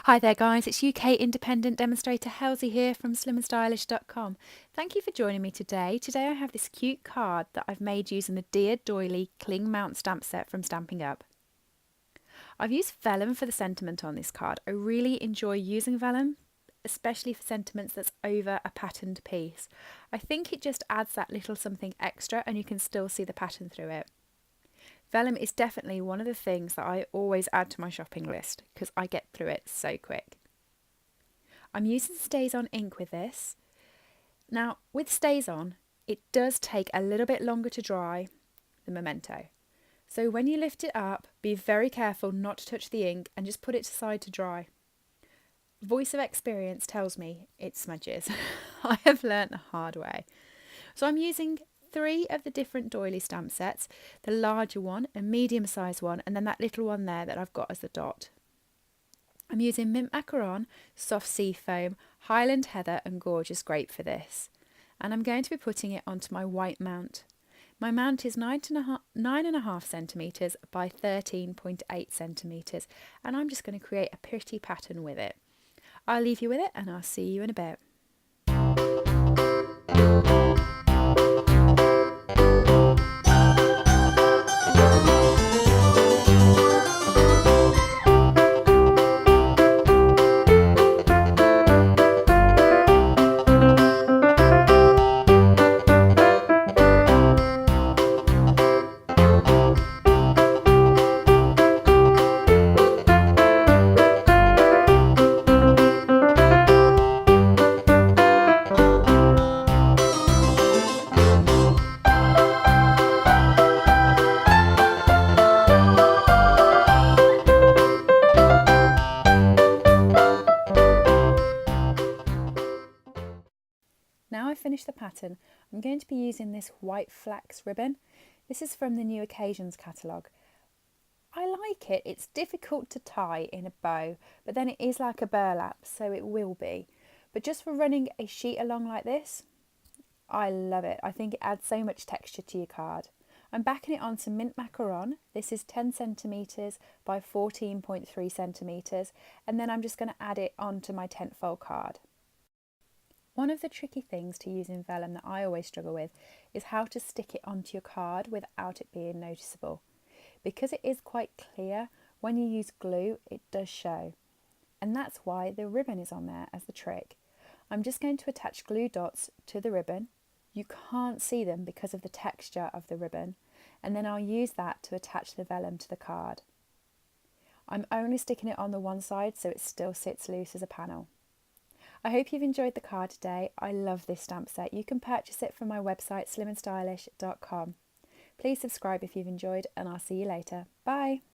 Hi there guys, it's UK independent demonstrator Halsey here from slimandstylish.com. Thank you for joining me today. Today I have this cute card that I've made using the Dear Doily Cling Mount stamp set from Stampin' Up. I've used vellum for the sentiment on this card. I really enjoy using vellum, especially for sentiments that's over a patterned piece. I think it just adds that little something extra and you can still see the pattern through it. Vellum is definitely one of the things that I always add to my shopping list because I get through it so quick. I'm using StazOn ink with this. Now, with StazOn, it does take a little bit longer to dry the memento. So when you lift it up, be very careful not to touch the ink and just put it aside to dry. Voice of experience tells me it smudges. I have learnt the hard way. So I'm using 3 of the different doily stamp sets, the larger one, a medium sized one, and then that little one there that I've got as the dot. I'm using Mint Macaron, Soft Sea Foam, Highland Heather and Gorgeous Grape for this. And I'm going to be putting it onto my white mount. My mount is 9.5 centimetres by 13.8 centimetres and I'm just going to create a pretty pattern with it. I'll leave you with it and I'll see you in a bit. Now I've finished the pattern, I'm going to be using this white flax ribbon. This is from the New Occasions catalogue. I like it. It's difficult to tie in a bow, but then it is like a burlap, so it will be. But just for running a sheet along like this, I love it. I think it adds so much texture to your card. I'm backing it onto Mint Macaron. This is 10 centimetres by 14.3 centimetres, and then I'm just going to add it onto my tent fold card. One of the tricky things to use in vellum that I always struggle with is how to stick it onto your card without it being noticeable. Because it is quite clear, when you use glue it does show. And that's why the ribbon is on there as the trick. I'm just going to attach glue dots to the ribbon. You can't see them because of the texture of the ribbon. And then I'll use that to attach the vellum to the card. I'm only sticking it on the one side so it still sits loose as a panel. I hope you've enjoyed the card today. I love this stamp set. You can purchase it from my website slimandstylish.com. Please subscribe if you've enjoyed and I'll see you later. Bye!